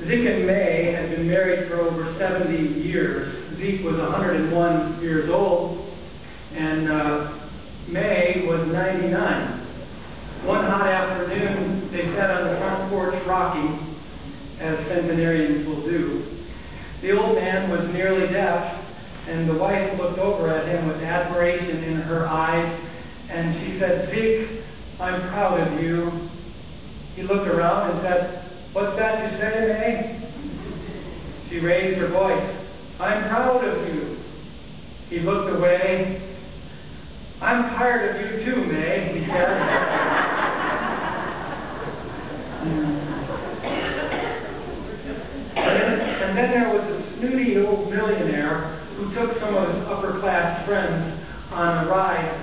Zeke and May had been married for over 70 years. Zeke was 101 years old, and May was 99. One hot afternoon, they sat on the front porch rocking, as centenarians will do. The old man was nearly deaf, and the wife looked over at him with admiration in her eyes, and she said, "Zeke, I'm proud of you." He looked around and said, "What's that you say, May?" She raised her voice, "I'm proud of you." He looked away. "I'm tired of you too, May," he said. And then there was a snooty old millionaire who took some of his upper-class friends on a ride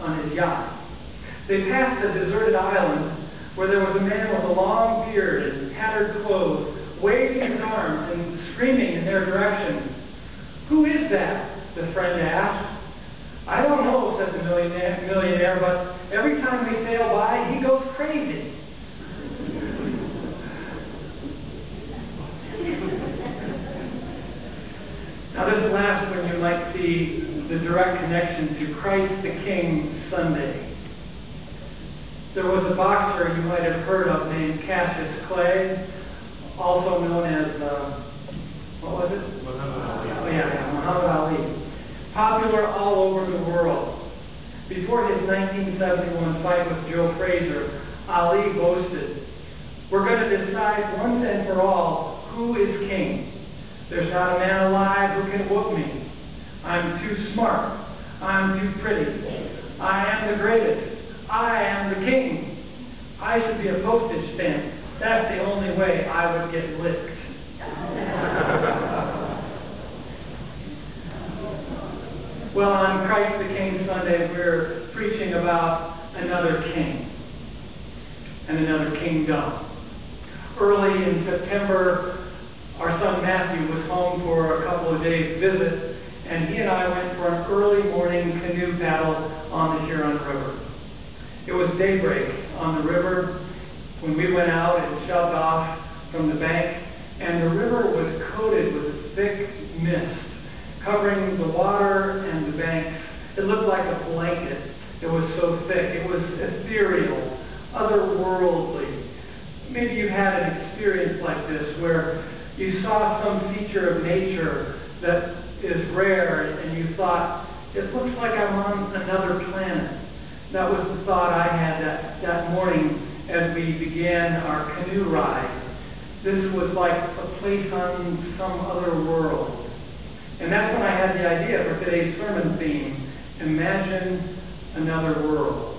on his yacht. They passed a deserted island where there was a man with a long beard and tattered clothes, waving his arms and screaming in their direction. "Who is that?" the friend asked. "I don't know," said the millionaire, "but every time we sail by, he goes crazy." Now this last one you might see the direct connection to Christ the King Sunday. There was a boxer you might have heard of named Cassius Clay, also known as, what was it? Muhammad Ali. Popular all over the world. Before his 1971 fight with Joe Frazier, Ali boasted, "We're going to decide once and for all who is king. There's not a man alive who can whoop me. I'm too smart. I'm too pretty. I am the greatest. I am the king. I should be a postage stamp. That's the only way I would get licked." Well, on Christ the King Sunday, we're preaching about another king and another kingdom. Early in September, our son Matthew was home for a couple of days visit, and he and I went for an early morning canoe paddle on the Huron River. It was daybreak on the river when we went out and shoved off from the bank, and the river was coated with thick mist, covering the water and the banks. It looked like a blanket. It was so thick. It was ethereal, otherworldly. Maybe you had an experience like this where you saw some feature of nature that is rare, and you thought, "It looks like I'm on another planet." That was the thought I had that morning as we began our canoe ride. This was like a place on some other world. And that's when I had the idea for today's sermon theme: imagine another world.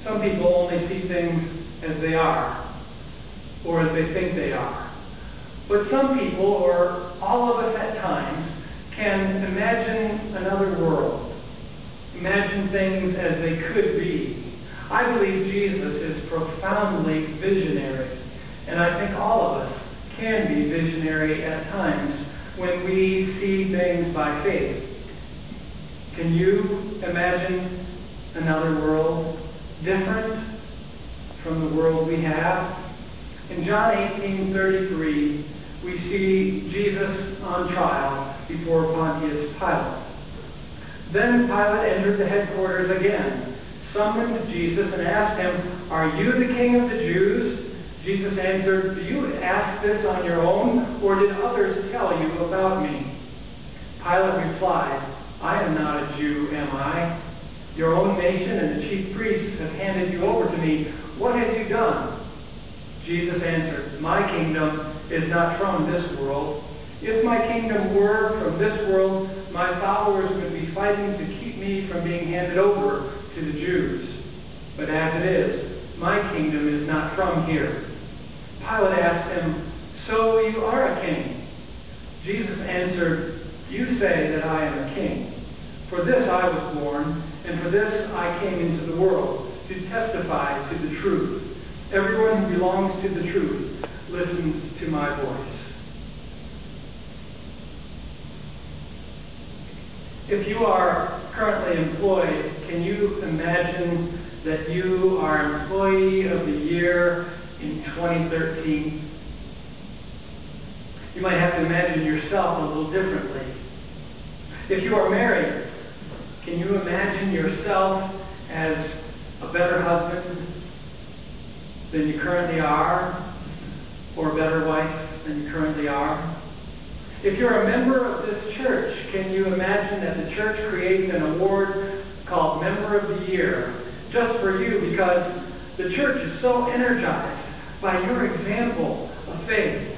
Some people only see things as they are, or as they think they are. But some people, or all of us at times, can imagine another world. Imagine things as they could be. I believe Jesus is profoundly visionary, and I think all of us can be visionary at times when we see things by faith. Can you imagine another world different from the world we have? In John 18:33, we see Jesus on trial before Pontius Pilate. Then Pilate entered the headquarters again, summoned Jesus, and asked him, "Are you the king of the Jews?" Jesus answered, "Do you ask this on your own, or did others tell you about me?" Pilate replied, "I am not a Jew, am I? Your own nation and the chief priests have handed you over to me. What have you done?" Jesus answered, "My kingdom is not from this world. If my kingdom were from this world, my followers would be fighting to keep me from being handed over to the Jews. But as it is, my kingdom is not from here." Pilate asked him, "So you are a king?" Jesus answered, "You say that I am a king. For this I was born, and for this I came into the world, to testify to the truth. Everyone who belongs to the truth listens to my voice." If you are currently employed, can you imagine that you are Employee of the Year in 2013? You might have to imagine yourself a little differently. If you are married, can you imagine yourself as a better husband than you currently are, or a better wife than you currently are? If you're a member of this church, can you imagine that the church creates an award called Member of the Year just for you because the church is so energized by your example of faith?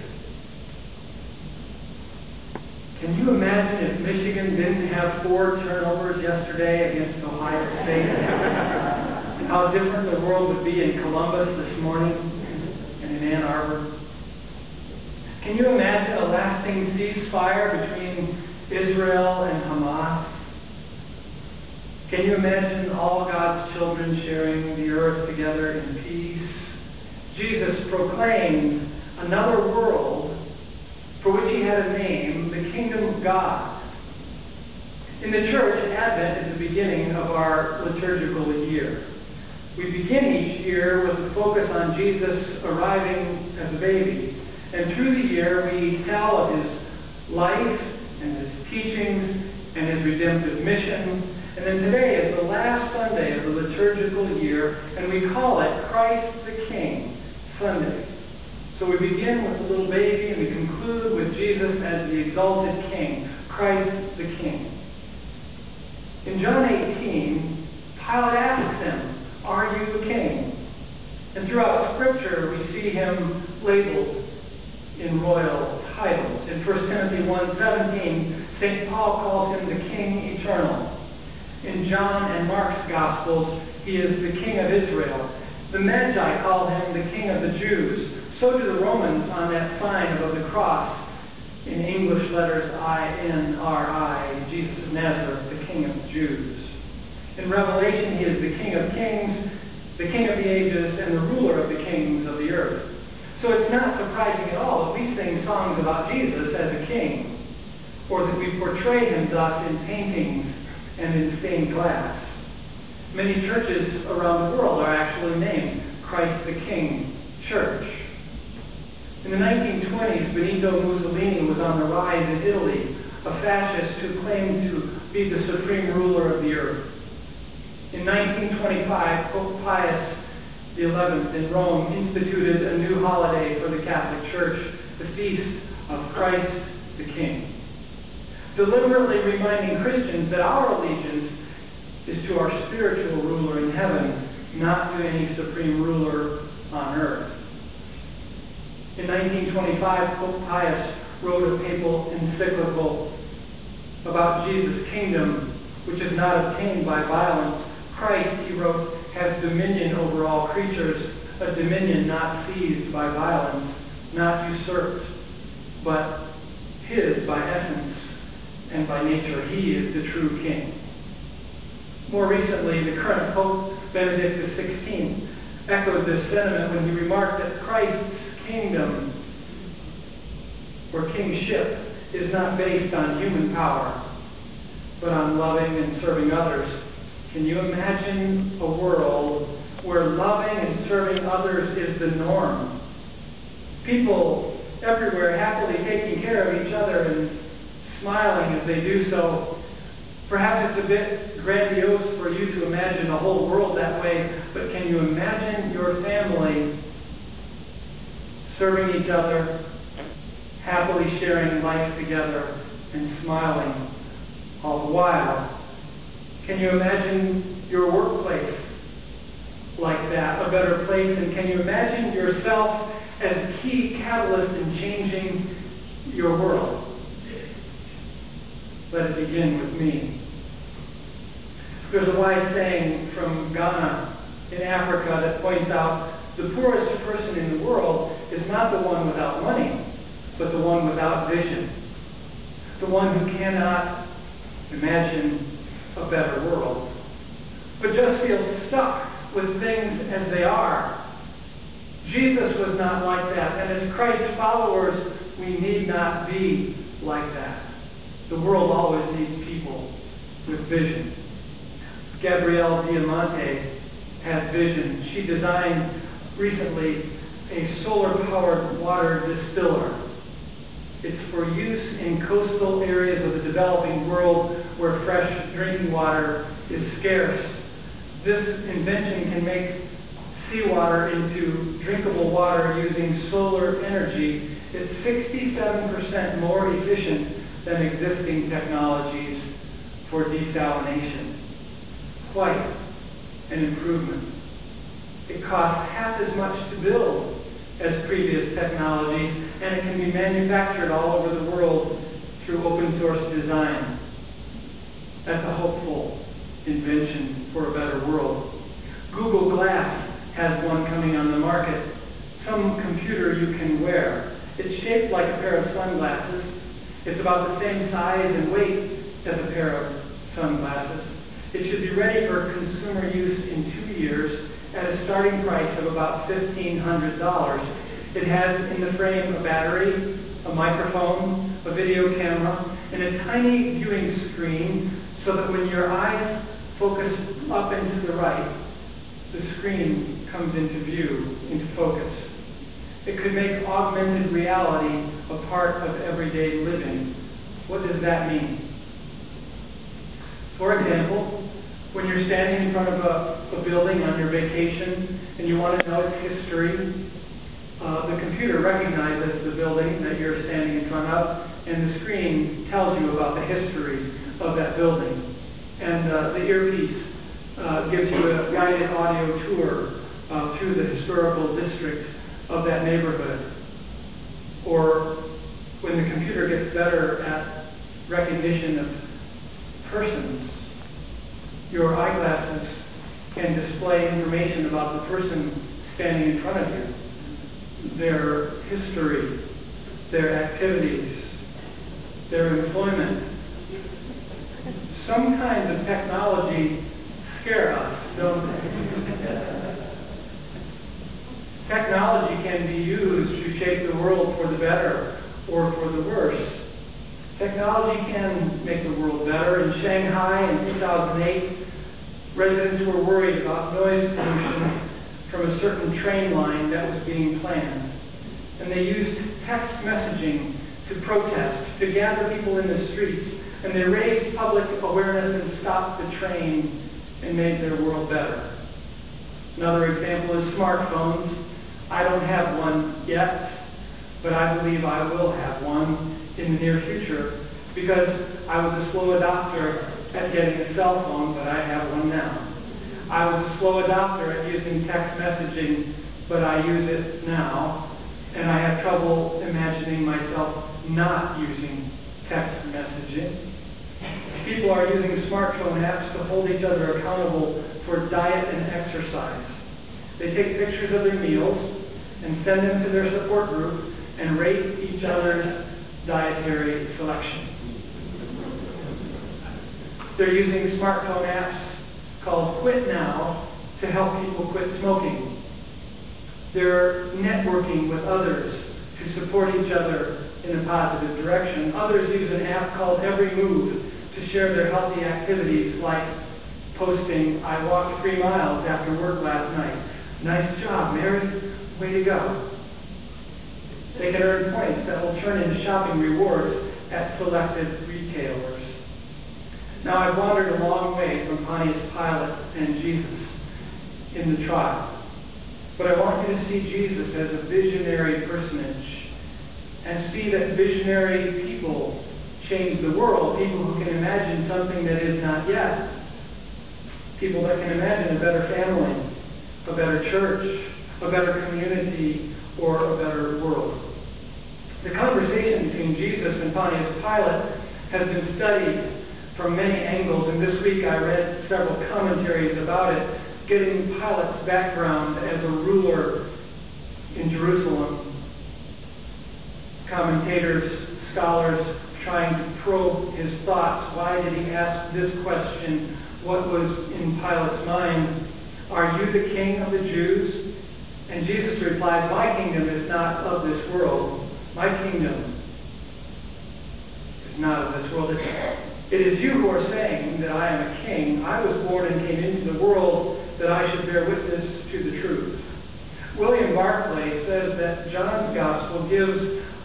Can you imagine if Michigan didn't have 4 turnovers yesterday against Ohio State? How different the world would be in Columbus this morning and in Ann Arbor? Can you imagine a lasting ceasefire between Israel and Hamas? Can you imagine all God's children sharing the earth together in peace? Jesus proclaimed another world for which he had a name, the kingdom of God. In the church, Advent is the beginning of our liturgical year. We begin each year with a focus on Jesus arriving as a baby. And through the year, we tell of his life and his teachings and his redemptive mission. And then today is the last Sunday of the liturgical year, and we call it Christ the King Sunday. So we begin with the little baby, and we conclude with Jesus as the exalted King, Christ the King. In John 18, Pilate asks him, "Are you the king?" And throughout Scripture, we see him labeled in royal titles. In 1 Timothy 1:17, St. Paul calls him the King Eternal. In John and Mark's Gospels, he is the King of Israel. The Magi call him the King of the Jews. So do the Romans on that sign above the cross in English letters I-N-R-I, Jesus of Nazareth, the King of the Jews. In Revelation, he is the King of Kings, the King of the ages, and the ruler of the kings of the earth. So it's not surprising at all that we sing songs about Jesus as a king, or that we portray him thus in paintings and in stained glass. Many churches around the world are actually named Christ the King Church. In the 1920s, Benito Mussolini was on the rise in Italy, a fascist who claimed to be the supreme ruler of the earth. In 1925, Pope Pius XI in Rome instituted a new holiday for the Catholic Church, the Feast of Christ the King, deliberately reminding Christians that our allegiance is to our spiritual ruler in heaven, not to any supreme ruler on earth. In 1925, Pope Pius wrote a papal encyclical about Jesus' kingdom, which is not obtained by violence. Christ, he wrote, has dominion over all creatures, a dominion not seized by violence, not usurped, but his by essence and by nature. He is the true king. More recently, the current Pope, Benedict XVI, echoed this sentiment when he remarked that Christ's kingdom or kingship is not based on human power, but on loving and serving others. Can you imagine a world where loving and serving others is the norm? People everywhere happily taking care of each other and smiling as they do so. Perhaps it's a bit grandiose for you to imagine a whole world that way, but can you imagine your family serving each other, happily sharing life together, and smiling all the while? Can you imagine your workplace like that, a better place? And can you imagine yourself as a key catalyst in changing your world? Let it begin with me. There's a wise saying from Ghana in Africa that points out the poorest person in the world is not the one without money, but the one without vision, the one who cannot imagine a better world, but just feels stuck with things as they are. Jesus was not like that, and as Christ's followers, we need not be like that. The world always needs people with vision. Gabrielle Diamante had vision. She designed recently a solar-powered water distiller. It's for use in coastal areas of the developing world where fresh drinking water is scarce. This invention can make seawater into drinkable water using solar energy. It's 67% more efficient than existing technologies for desalination. Quite an improvement. It costs half as much to build as previous technologies, and it can be manufactured all over the world through open source design. That's a hopeful invention for a better world. Google Glass has one coming on the market, some computer you can wear. It's shaped like a pair of sunglasses. It's about the same size and weight as a pair of sunglasses. It should be ready for consumer use in 2 years at a starting price of about $1,500. It has in the frame a battery, a microphone, a video camera, and a tiny viewing screen so that when your eyes focus up and to the right, the screen comes into view, into focus. It could make augmented reality a part of everyday living. What does that mean? For example, when you're standing in front of a building on your vacation and you want to know its history, the computer recognizes the building that you're standing in front of, and the screen tells you about the history of that building. And the earpiece gives you a guided audio tour through the historical district of that neighborhood. Or when the computer gets better at recognition of persons, your eyeglasses can display information about the person standing in front of you, their history, their activities, their employment. Some kinds of technology scare us, don't they? Technology can be used to shape the world for the better or for the worse. Technology can make the world better. In Shanghai in 2008, residents were worried about noise pollution from a certain train line that was being planned. And they used text messaging to protest, to gather people in the streets, and they raised public awareness and stopped the train and made their world better. Another example is smartphones. I don't have one yet, but I believe I will have one in the near future, because I was a slow adopter at getting a cell phone, but I have one now. I was a slow adopter at using text messaging, but I use it now, and I have trouble imagining myself not using text messaging. People are using smartphone apps to hold each other accountable for diet and exercise. They take pictures of their meals and send them to their support group and rate each other's dietary selection. They're using smartphone apps called Quit Now to help people quit smoking. They're networking with others to support each other in a positive direction. Others use an app called Every Move to share their healthy activities, like posting, "I walked 3 miles after work last night. Nice job, Mary. Way to go." They can earn points that will turn into shopping rewards at selected retailers. Now, I've wandered a long way from Pontius Pilate and Jesus in the trial. But I want you to see Jesus as a visionary personage and see that visionary people change the world, people who can imagine something that is not yet, people that can imagine a better family, a better church, a better community, or a better world. The conversation between Jesus and Pontius Pilate has been studied from many angles, and this week I read several commentaries about it, getting Pilate's background as a ruler in Jerusalem. Commentators, scholars, trying to probe his thoughts. Why did he ask this question? What was in Pilate's mind? "Are you the king of the Jews?" And Jesus replied, "My kingdom is not of this world. My kingdom is not of this world. It is you who are saying that I am a king. I was born and came into the world that I should bear witness to the truth." William Barclay says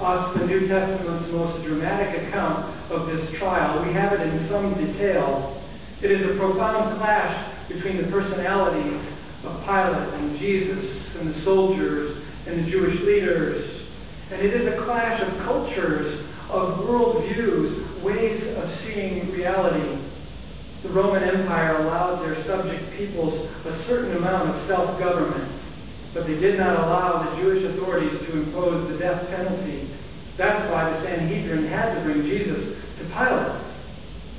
us the New Testament's most dramatic account of this trial. We have it in some detail. It is a profound clash between the personalities of Pilate and Jesus and the soldiers and the Jewish leaders. And it is a clash of cultures, of worldviews, ways of seeing reality. The Roman Empire allowed their subject peoples a certain amount of self-government, but they did not allow the Jewish authorities to impose the death penalty. That's why the Sanhedrin had to bring Jesus to Pilate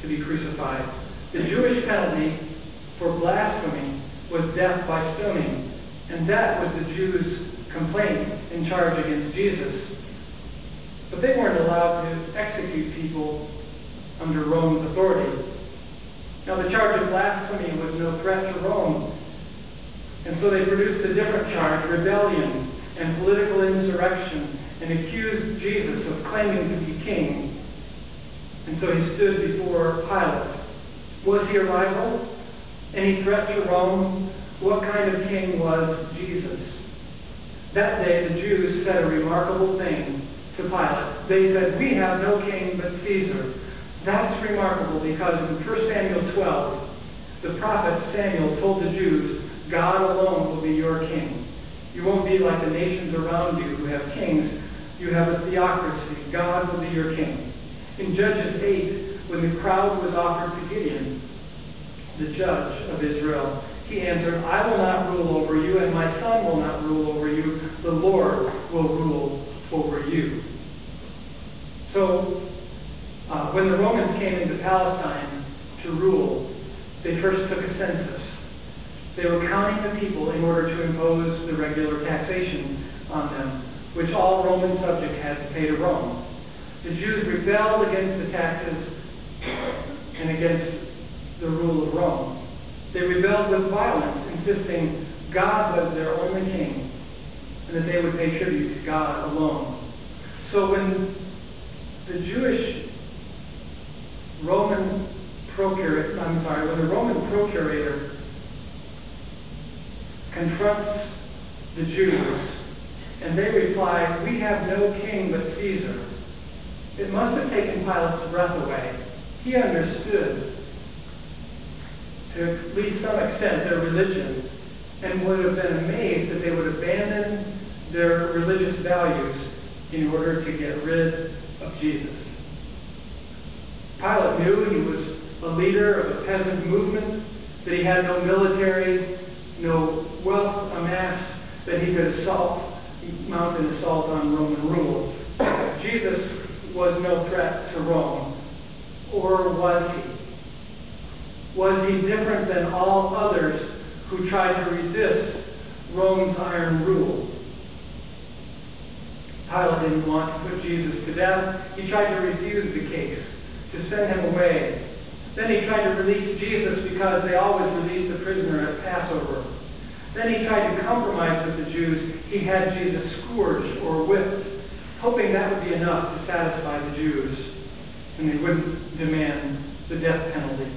to be crucified. The Jewish penalty for blasphemy was death by stoning, and that was the Jews' complaint in charge against Jesus. But they weren't allowed to execute people under Rome's authority. Now, the charge of blasphemy was no threat to Rome, and so they produced a different charge, rebellion and political insurrection, and accused Jesus of claiming to be king. And so he stood before Pilate. Was he a rival? Any threat to Rome? What kind of king was Jesus? That day, the Jews said a remarkable thing to Pilate. They said, "We have no king but Caesar." That's remarkable because in 1 Samuel 12, the prophet Samuel told the Jews, God alone will be your king. You won't be like the nations around you who have kings. You have a theocracy. God will be your king. In Judges 8, when the crowd was offered to Gideon, the judge of Israel, he answered, I will not rule over you, and my son will not rule over you. The Lord will rule over you. So, when the Romans came into Palestine to rule, they first took a census. They were counting the people in order to impose the regular taxation on them, which all Roman subjects had to pay to Rome. The Jews rebelled against the taxes and against the rule of Rome. They rebelled with violence, insisting God was their only king and that they would pay tribute to God alone. So when the Roman procurator confronts the Jews, and they reply, we have no king but Caesar. It must have taken Pilate's breath away. He understood, to at least some extent, their religion, and would have been amazed that they would abandon their religious values in order to get rid of Jesus. Pilate knew he was a leader of a peasant movement, that he had no military, no wealth amassed, that he could mount an assault on Roman rule. Jesus was no threat to Rome. Or was he? Was he different than all others who tried to resist Rome's iron rule? Pilate didn't want to put Jesus to death. He tried to refuse the case, to send him away. Then he tried to release Jesus because they always released a prisoner at Passover. Then he tried to compromise with the Jews. He had Jesus scourged or whipped, hoping that would be enough to satisfy the Jews, and they wouldn't demand the death penalty.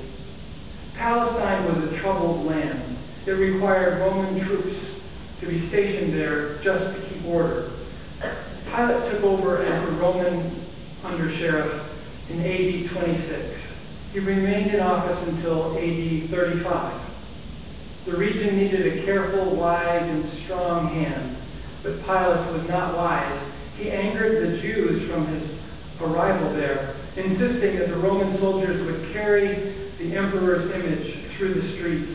Palestine was a troubled land. It required Roman troops to be stationed there just to keep order. Pilate took over as the Roman under-sheriff in AD 26. He remained in office until AD 35. The region needed a careful, wise, and strong hand, but Pilate was not wise. He angered the Jews from his arrival there, insisting that the Roman soldiers would carry the emperor's image through the streets.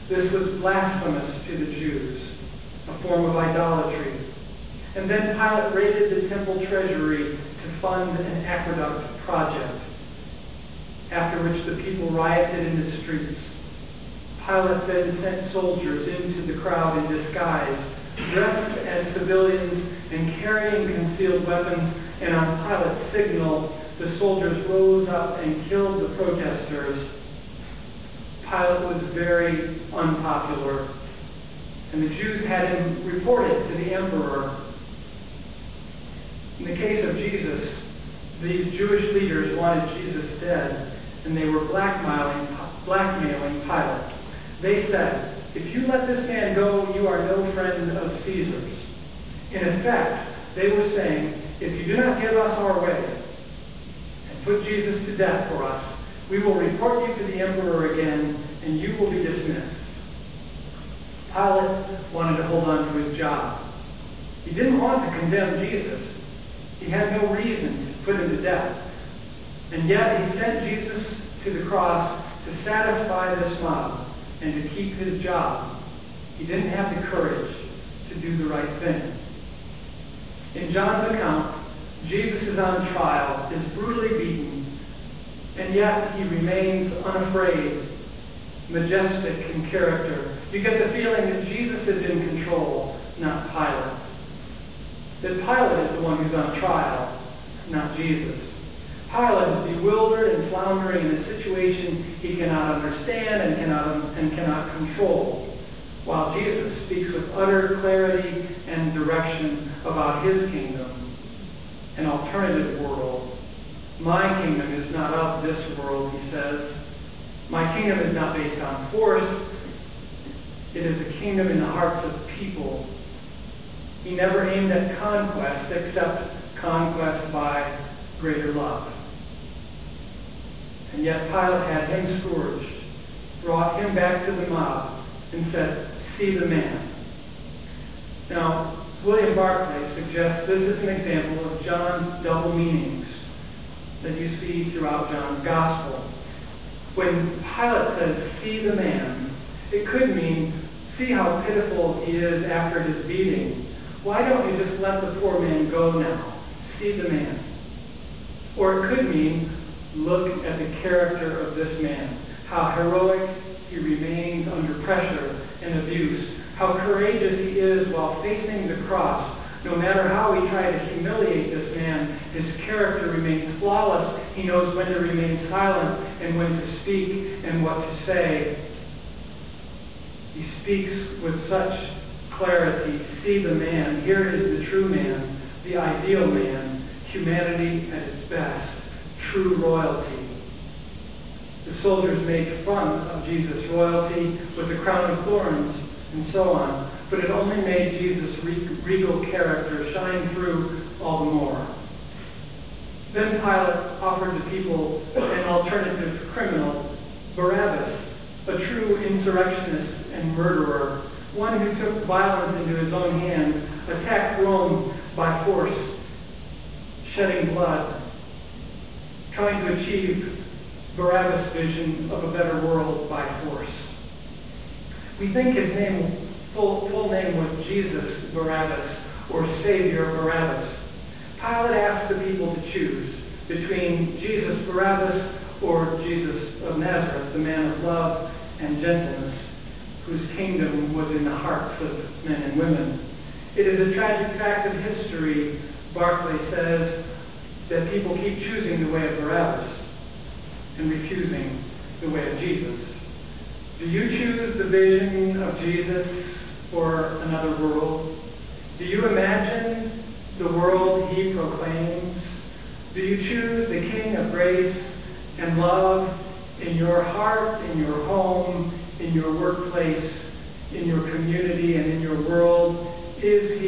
This was blasphemous to the Jews, a form of idolatry. And then Pilate raided the temple treasury to fund an aqueduct project, after which the people rioted in the streets. Pilate then sent soldiers into the crowd in disguise, dressed as civilians and carrying concealed weapons, and on Pilate's signal, the soldiers rose up and killed the protesters. Pilate was very unpopular, and the Jews had him reported to the emperor. In the case of Jesus, these Jewish leaders wanted Jesus dead, and they were blackmailing Pilate. They said, if you let this man go, you are no friend of Caesar's. In effect, they were saying, if you do not give us our way and put Jesus to death for us, we will report you to the emperor again, and you will be dismissed. Pilate wanted to hold on to his job. He didn't want to condemn Jesus. He had no reason to put him to death. And yet he sent Jesus to the cross to satisfy this mob and to keep his job. He didn't have the courage to do the right thing. In John's account, Jesus is on trial, is brutally beaten, and yet he remains unafraid, majestic in character. You get the feeling that Jesus is in control, not Pilate. That Pilate is the one who's on trial, not Jesus. Pilate is bewildered and floundering in a situation he cannot understand and cannot control, while Jesus speaks with utter clarity and direction about his kingdom, an alternative world. My kingdom is not of this world, he says. My kingdom is not based on force. It is a kingdom in the hearts of people. He never aimed at conquest except conquest by greater love. And yet Pilate had him scourged, brought him back to the mob, and said, "See the man." Now, William Barclay suggests this is an example of John's double meanings that you see throughout John's Gospel. When Pilate says, "See the man," it could mean, see how pitiful he is after his beating. Why don't you just let the poor man go now? See the man. Or it could mean, look at the character of this man. How heroic he remains under pressure and abuse. How courageous he is while facing the cross. No matter how we try to humiliate this man, his character remains flawless. He knows when to remain silent and when to speak and what to say. He speaks with such clarity. See the man. Here is the true man, the ideal man, humanity at its best, true royalty. The soldiers made fun of Jesus' royalty with the crown of thorns and so on, but it only made Jesus' regal character shine through all the more. Then Pilate offered the people an alternative criminal, Barabbas, a true insurrectionist and murderer, one who took violence into his own hands, attacked Rome by force, shedding blood, trying to achieve Barabbas' vision of a better world by force. We think his full name was Jesus Barabbas, or Savior Barabbas. Pilate asked the people to choose between Jesus Barabbas or Jesus of Nazareth, the man of love and gentleness, whose kingdom was in the hearts of men and women. It is a tragic fact of history, Barclay says, that people keep choosing the way of Barabbas and refusing the way of Jesus. Do you choose the vision of Jesus or another world? Do you imagine the world he proclaims? Do you choose the King of grace and love in your heart, in your home, in your workplace, in your community, and in your world? Is